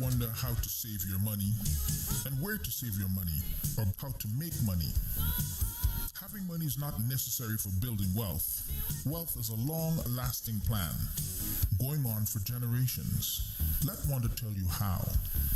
wonder how to save your money and where to save your money or how to make money? Having money is not necessary for building wealth. Wealth is a long-lasting plan, going on for generations. Let Wanda tell you how.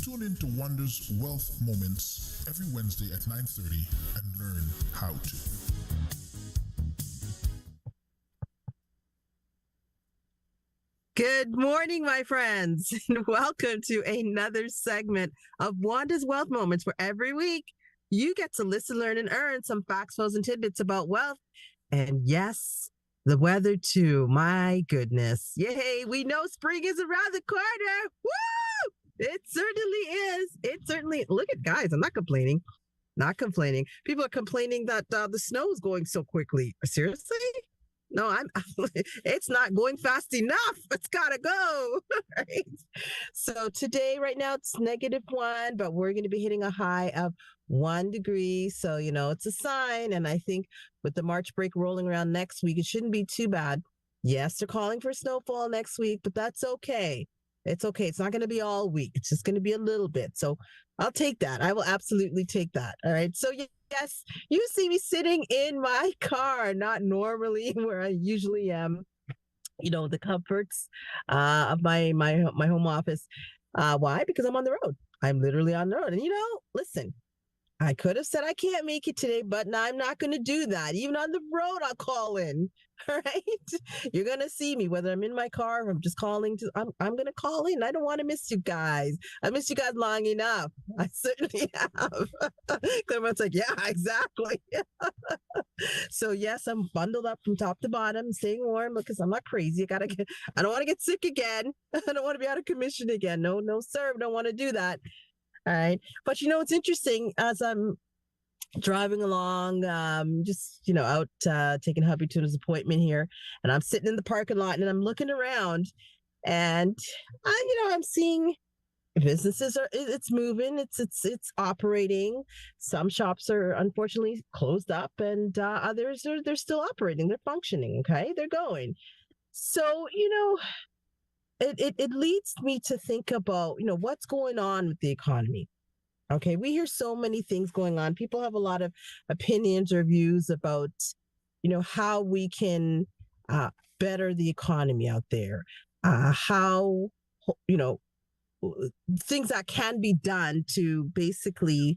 Tune in to Wanda's Wealth Moments every Wednesday at 9:30 and learn how to. Good morning, my friends, and welcome to another segment of Wanda's Wealth Moments, where every week you get to listen, learn, and earn some facts, flows, and tidbits about wealth. And yes, the weather too. My goodness. Yay, we know spring is around the corner. Woo! It certainly is. It certainly, look at guys, I'm not complaining. Not complaining. People are complaining that the snow is going so quickly. Seriously? No, it's not going fast enough. It's gotta go. Right. So today, right now, it's -1, but we're going to be hitting a high of 1 degree. So, it's a sign. And I think with the March break rolling around next week, it shouldn't be too bad. Yes, they're calling for snowfall next week, but that's okay. It's okay. It's not going to be all week. It's just going to be a little bit. So I'll take that. I will absolutely take that. All right. So yes, you see me sitting in my car, not normally where I usually am. The comforts of my home office. Why? Because I'm on the road. I'm literally on the road. And listen, I could have said I can't make it today, but no, I'm not going to do that. Even on the road, I'll call in. All right. You're going to see me, whether I'm in my car or I'm just calling I'm going to call in. I don't want to miss you guys. I missed you guys long enough. I certainly have. Everyone's like, yeah, exactly. So yes, I'm bundled up from top to bottom, staying warm because I'm not crazy. I don't want to get sick again. I don't want to be out of commission again. No, sir. I don't want to do that. All right. But it's interesting as I'm driving along, just, out taking hubby to his appointment here. And I'm sitting in the parking lot and I'm looking around and, I'm seeing businesses it's moving. It's operating. Some shops are unfortunately closed up and others they're still operating. They're functioning. Okay. They're going. So, it leads me to think about, what's going on with the economy. Okay, we hear so many things going on. People have a lot of opinions or views about, how we can better the economy out there, how, things that can be done to basically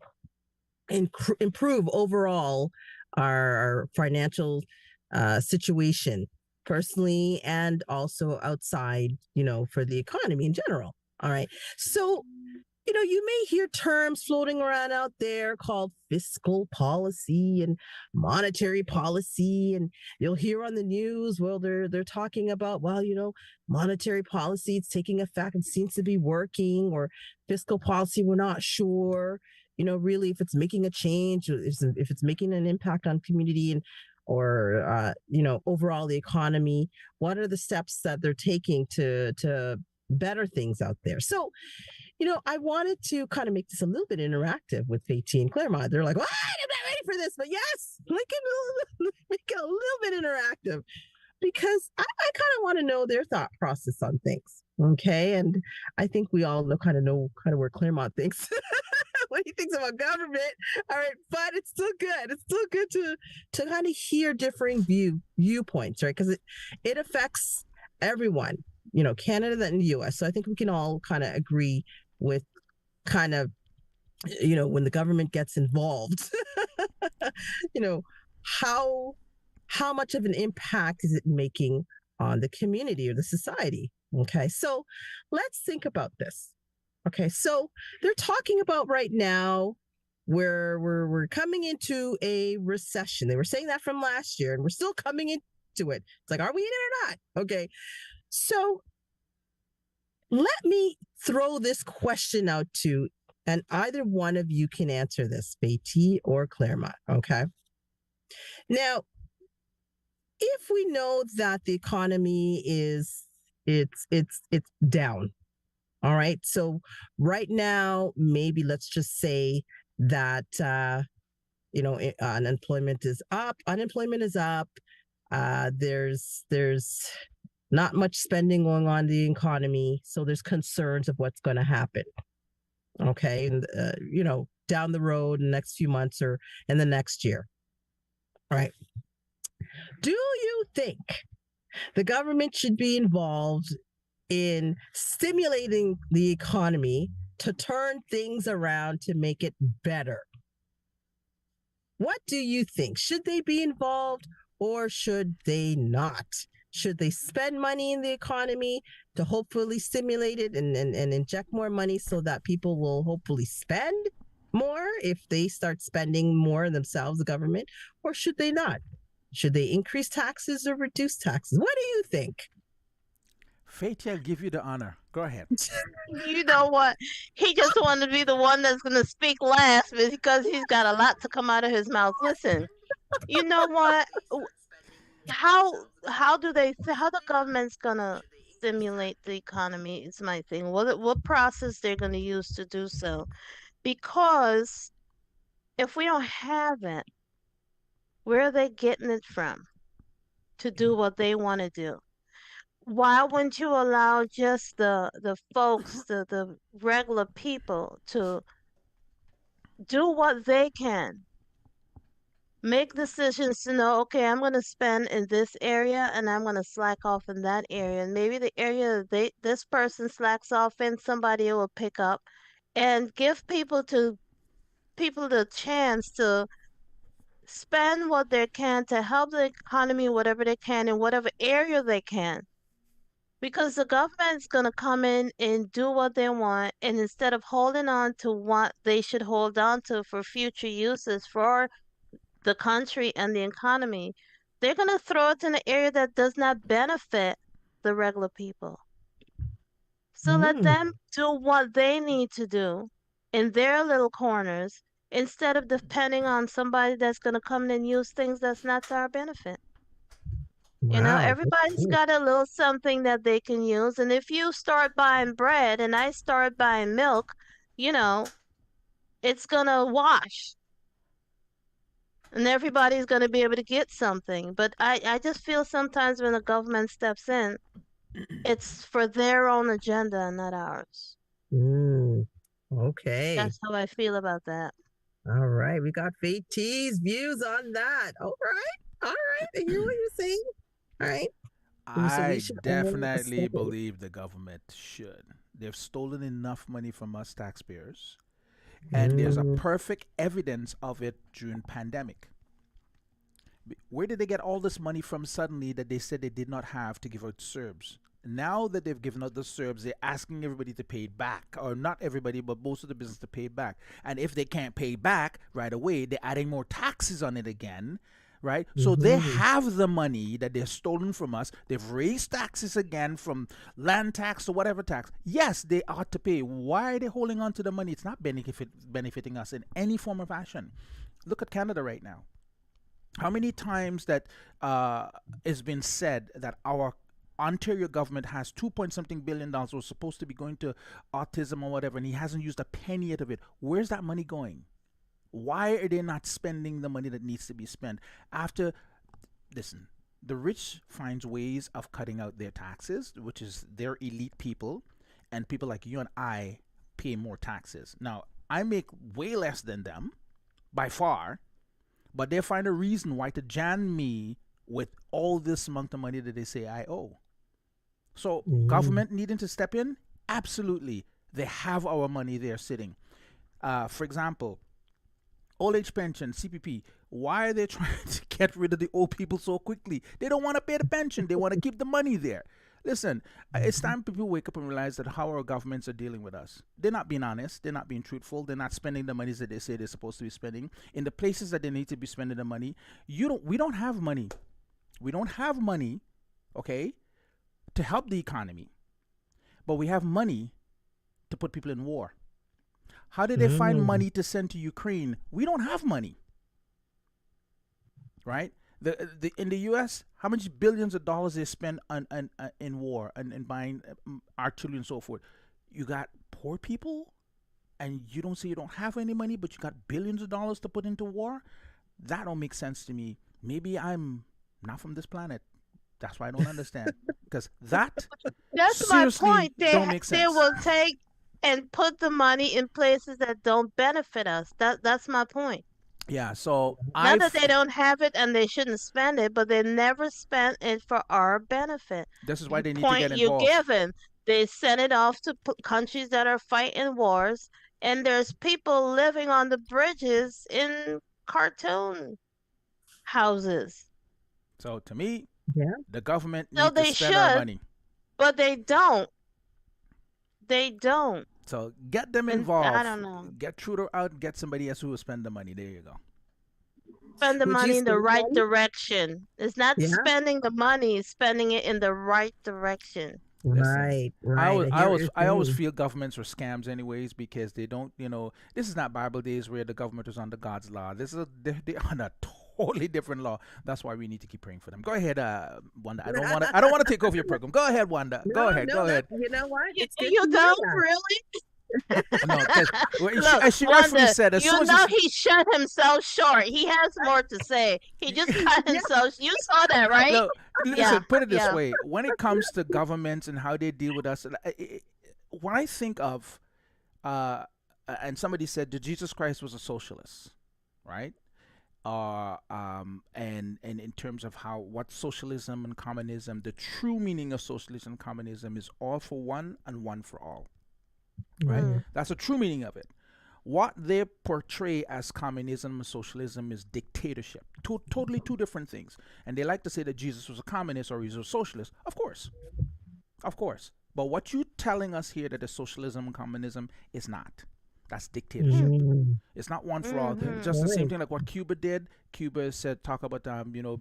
improve overall our financial situation personally and also outside, for the economy in general. All right. So, you may hear terms floating around out there called fiscal policy and monetary policy. And you'll hear on the news, well, they're talking about, well, monetary policy, it's taking effect and seems to be working, or fiscal policy, we're not sure, really if it's making a change, if it's making an impact on community and or overall the economy. What are the steps that they're taking to better things out there? So, I wanted to kind of make this a little bit interactive with Faiti and Claremont. They're like, what? I'm not ready for this. But yes, make it a little bit interactive because I kind of want to know their thought process on things. Okay. And I think we all know kind of where Claremont thinks, what he thinks about government. All right. But it's still good. It's still good to kind of hear differing viewpoints, right? Because it affects everyone, Canada and the US. So I think we can all kind of agree with kind of, when the government gets involved, how much of an impact is it making on the community or the society? Okay, so let's think about this. Okay, so they're talking about right now where we're coming into a recession. They were saying that from last year, and we're still coming into it. It's like, are we in it or not? Okay, so let me throw this question out to, and either one of you can answer this, Faiti or Claremont. Okay. Now, if we know that the economy is it's down, all right. So right now, maybe let's just say that unemployment is up. Unemployment is up. There's not much spending going on in the economy, so there's concerns of what's going to happen. okay, and down the road in the next few months or in the next year, right? Do you think the government should be involved in stimulating the economy to turn things around to make it better? What do you think? Should they be involved or should they not? Should they spend money in the economy to hopefully stimulate it and inject more money so that people will hopefully spend more if they start spending more themselves, the government? Or should they not? Should they increase taxes or reduce taxes? What do you think? Faith, I'll give you the honor. Go ahead. You know what? He just wanted to be the one that's going to speak last because he's got a lot to come out of his mouth. Listen, you know what? How do they how the government's going to stimulate the economy is my thing. What process they're going to use to do so? Because if we don't have it, where are they getting it from to do what they want to do? Why wouldn't you allow just the folks, the regular people to do what they can? Make decisions to know, okay, I'm going to spend in this area and I'm going to slack off in that area. And maybe the area this person slacks off in, somebody will pick up and give people the chance to spend what they can to help the economy, whatever they can, in whatever area they can. Because the government's going to come in and do what they want, and instead of holding on to what they should hold on to for future uses for the country and the economy, they're going to throw it in an area that does not benefit the regular people. So let them do what they need to do in their little corners instead of depending on somebody that's going to come in and use things that's not to our benefit. Wow. Everybody's got a little something that they can use. And if you start buying bread and I start buying milk, it's going to wash. And everybody's going to be able to get something. But I just feel sometimes when the government steps in, it's for their own agenda and not ours. Okay. That's how I feel about that. All right. We got Faith T's views on that. All right. I hear what you're saying. All right. I definitely believe the government should. They've stolen enough money from us taxpayers. And there's a perfect evidence of it during pandemic. Where did they get all this money from suddenly that they said they did not have to give out SERBs? Now that they've given out the SERBs, they're asking everybody to pay it back. Or not everybody, but most of the business to pay it back. And if they can't pay back right away, they're adding more taxes on it again. Right? So they have the money that they've stolen from us. They've raised taxes again from land tax to whatever tax. Yes, they ought to pay. Why are they holding on to the money? It's not benefiting us in any form of fashion. Look at Canada right now. How many times that it's been said that our Ontario government has $2 billion was supposed to be going to autism or whatever, and he hasn't used a penny out of it. Where's that money going? Why are they not spending the money that needs to be spent? Listen, the rich finds ways of cutting out their taxes, which is their elite people, and people like you and I pay more taxes. Now, I make way less than them, by far, but they find a reason why to jam me with all this amount of money that they say I owe. So, government needing to step in? Absolutely. They have our money there sitting. For example, old age pension, CPP. Why are they trying to get rid of the old people so quickly? They don't want to pay the pension. They want to keep the money there. Listen, it's time people wake up and realize that how our governments are dealing with us. They're not being honest. They're not being truthful. They're not spending the monies that they say they're supposed to be spending in the places that they need to be spending the money. We don't have money. We don't have money, okay, to help the economy. But we have money to put people in war. How did they find money to send to Ukraine? We don't have money, right? In the U.S., how much billions of dollars they spend in war and buying artillery and so forth? You got poor people, and you don't say you don't have any money, but you got billions of dollars to put into war? That don't make sense to me. Maybe I'm not from this planet. That's why I don't understand. Because that's my point. Don't make sense. They will take and put the money in places that don't benefit us. That's my point. Yeah, so Not that they don't have it and they shouldn't spend it, but they never spent it for our benefit. this is why You they need to point get you involved. given, they send it off to countries that are fighting wars, and there's people living on the bridges in cartoon houses. So to me, Yeah. the government So need to they spend our should, money. but they don't. They don't. So get them And involved. I don't know. Get Trudeau out. Get somebody else who will spend the money. There you go. Spend the Would you money in the spend right money? direction. It's not Yeah. spending the money, it's spending it in the right direction. Listen, Right. I Right. always, I I hear what always, you're I always saying. feel governments are scams anyways because they don't, this is not Bible days where the government is under God's law. This is they're on a totally different law. That's why we need to keep praying for them. Go ahead, Wanda. I don't want to take over your program. Go ahead, Wanda. Go ahead. No, Go ahead. you know what? You, It's good you to hear don't that. really? No, because Look, as she rightfully Wanda, said, as you soon know as he shut himself short. He has more to say. He just cut Yeah. himself. You saw that, right? look, listen, Yeah, put it this yeah. way: when it comes to governments and how they deal with us, when I think of, and somebody said that Jesus Christ was a socialist, right? And in terms of what socialism and communism, the true meaning of socialism and communism is all for one and one for all, right? Mm. That's the true meaning of it. What they portray as communism and socialism is dictatorship. Totally two different things. And they like to say that Jesus was a communist or he's a socialist. Of course. But what you're telling us here that is socialism and communism is not. That's dictatorship. Mm. It's not one for all. Mhm. It's just the same Right. thing like what Cuba did. Cuba said talk about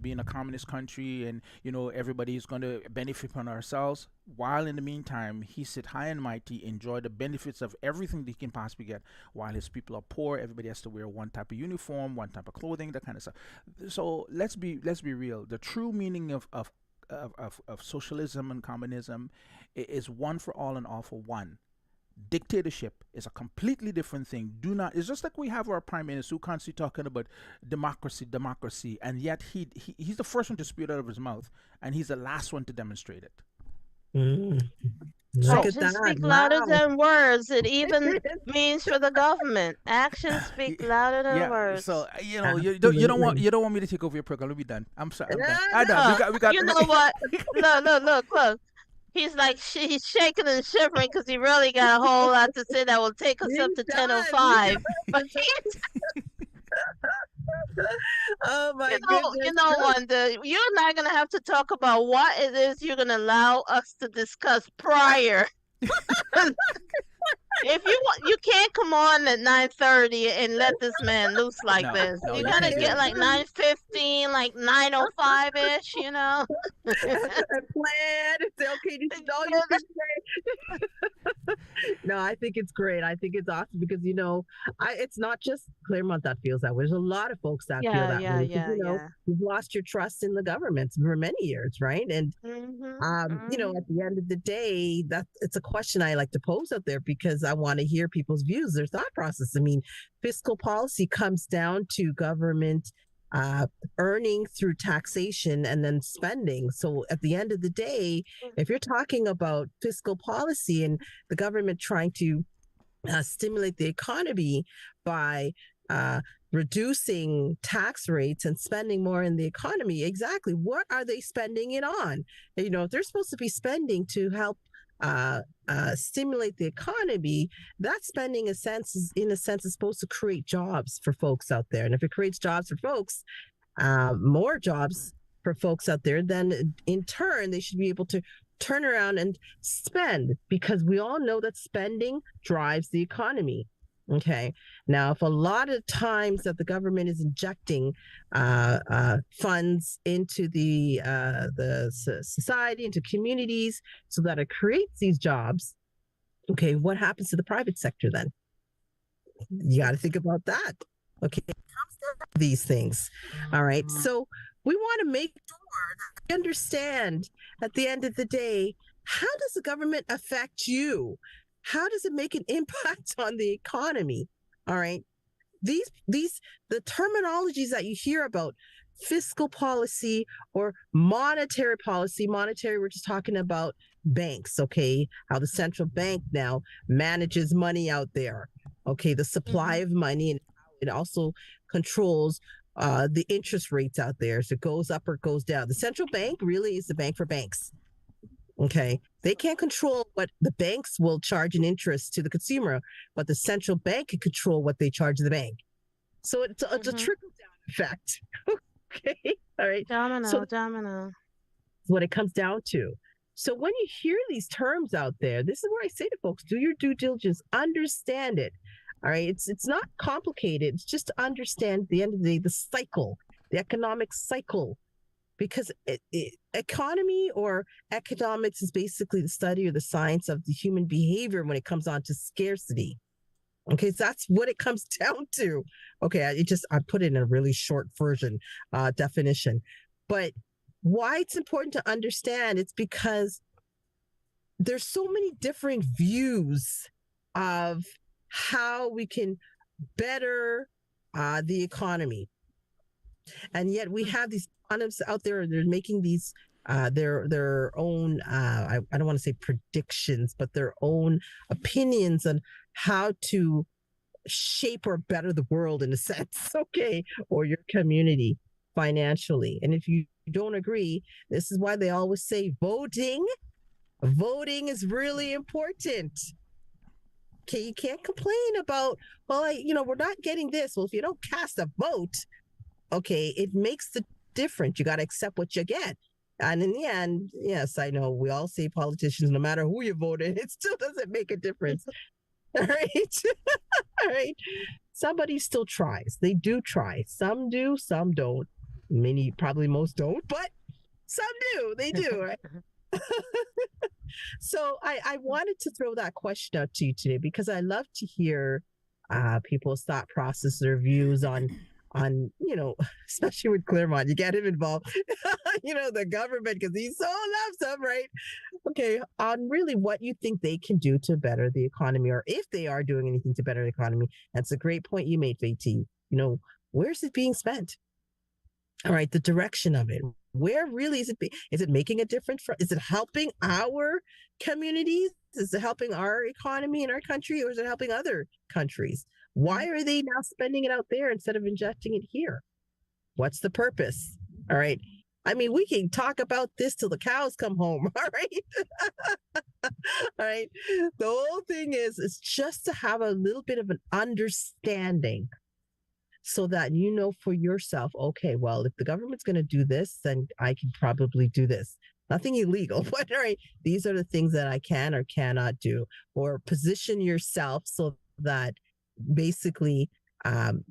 being a communist country and everybody's going to benefit from ourselves. While in the meantime, he sit high and mighty, enjoy the benefits of everything that he can possibly get. While his people are poor, everybody has to wear one type of uniform, one type of clothing, that kind of stuff. So let's be real. The true meaning of socialism and communism is one for all and all for one. Dictatorship is a completely different thing. It's just like we have our prime minister who constantly talking about democracy, and yet he's the first one to spew it out of his mouth, and he's the last one to demonstrate it. Mm. Look at Actions that. speak louder Wow. than words. It even means for the government. Actions speak louder than words. So you don't want Absolutely. me to take over your program. Let me done. I'm sorry. I'm No, done. I'm done. We got. You know what? Look. He's like he's shaking and shivering because he really got a whole lot to say that will take us up He to does. 10:05. But Oh my goodness. you know, Wanda, you're not gonna have to talk about what it is you're gonna allow us to discuss prior. If you want, you can't come on at 9:30 and let this man loose like No, this. no, You you gotta can't do get that. like 9:15, like 9:05 ish. A plan. It's okay. This is all you can say. No, I think it's great. I think it's awesome because it's not just Claremont that feels that way. There's a lot of folks that feel that way. 'Cause, you've lost your trust in the government for many years, right? And at the end of the day, it's a question I like to pose out there because I want to hear people's views, their thought process. I mean, fiscal policy comes down to government earning through taxation and then spending. So at the end of the day, if you're talking about fiscal policy and the government trying to stimulate the economy by reducing tax rates and spending more in the economy, exactly what are they spending it on? If they're supposed to be spending to help stimulate the economy, that spending in a sense is supposed to create jobs for folks out there. And if it creates jobs for folks, more jobs for folks out there, then in turn they should be able to turn around and spend, because we all know that spending drives the economy. Okay. Now, if a lot of times that the government is injecting funds into the society, into communities, so that it creates these jobs, okay, what happens to the private sector then? You got to think about that. Okay, it comes down to these things. All right. So we want to make sure that we understand at the end of the day, how does the government affect you? How does it make an impact on the economy? All right. The terminologies that you hear about fiscal policy or monetary policy. Monetary, we're just talking about banks, okay? How the central bank now manages money out there, okay? The supply of money, and it also controls the interest rates out there. So it goes up or it goes down. The central bank really is the bank for banks. Okay. They can't control what the banks will charge in interest to the consumer, but the central bank can control what they charge the bank. So it's a trickle down effect. Okay. All right. Domino. What it comes down to. So when you hear these terms out there, this is where I say to folks, do your due diligence, understand it. All right. It's not complicated. It's just to understand at the end of the day, the cycle, the economic cycle. Because economy or economics is basically the study or the science of the human behavior when it comes on to scarcity. Okay, so that's what it comes down to. Okay, I put it in a really short version definition. But why it's important to understand, it's because there's so many different views of how we can better the economy. And yet we have these economists out there, they're making these their own I don't want to say predictions, but their own opinions on how to shape or better the world in a sense, okay, or your community financially. And if you don't agree, this is why they always say voting is really important. Okay, you can't complain about, well, we're not getting this. Well, if you don't cast a vote, okay, it makes the difference. You got to accept what you get. And in the end, yes, I know we all say politicians, no matter who you voted, it still doesn't make a difference. All right. All right. Somebody still tries. They do try. Some do, some don't. Many, probably most don't, but some do. They do, right? So I wanted to throw that question out to you today because I love to hear people's thought process, their views on especially with Claremont, you get him involved, the government, because he's so loves them, right? Okay, on really what you think they can do to better the economy, or if they are doing anything to better the economy. That's a great point you made, VT. Where's it being spent? All right, the direction of it. Where really is it? Is it making a difference? Is it helping our communities? Is it helping our economy in our country, or is it helping other countries? Why are they now spending it out there instead of injecting it here? What's the purpose? All right. I mean, we can talk about this till the cows come home. All right. All right. The whole thing is just to have a little bit of an understanding so that you know for yourself, okay, well, if the government's going to do this, then I can probably do this. Nothing illegal, but all right, these are the things that I can or cannot do. Or position yourself so that basically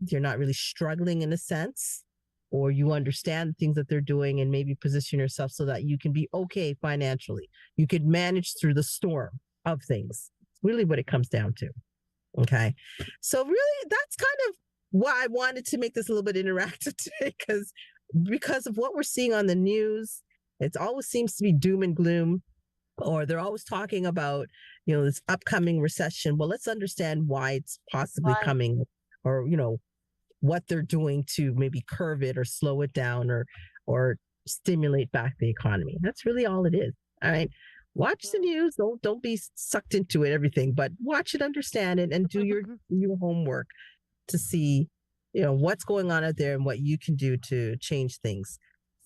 you're not really struggling in a sense, or you understand the things that they're doing and maybe position yourself so that you can be okay financially. You could manage through the storm of things. It's really what it comes down to. Okay. So really that's kind of why I wanted to make this a little bit interactive today, because of what we're seeing on the news. It always seems to be doom and gloom, or they're always talking about, this upcoming recession. Well, let's understand why it's possibly coming, or, what they're doing to maybe curve it or slow it down or stimulate back the economy. That's really all it is. All right. Watch the news. Don't be sucked into it, everything, but watch it, understand it, and do your homework to see, what's going on out there and what you can do to change things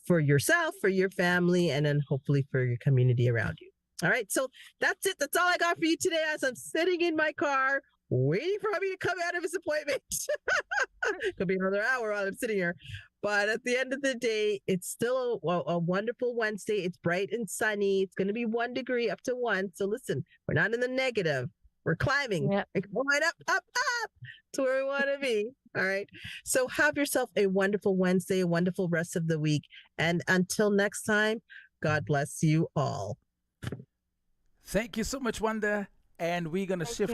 for yourself, for your family, and then hopefully for your community around you. All right. So that's it. That's all I got for you today as I'm sitting in my car waiting for me to come out of his appointment. Could be another hour while I'm sitting here. But at the end of the day, it's still a wonderful Wednesday. It's bright and sunny. It's going to be 1 degree up to 1. So listen, we're not in the negative. We're climbing. Yep. We're going up to where we want to be. All right. So have yourself a wonderful Wednesday, a wonderful rest of the week. And until next time, God bless you all. Thank you so much, Wanda. And we're going to shift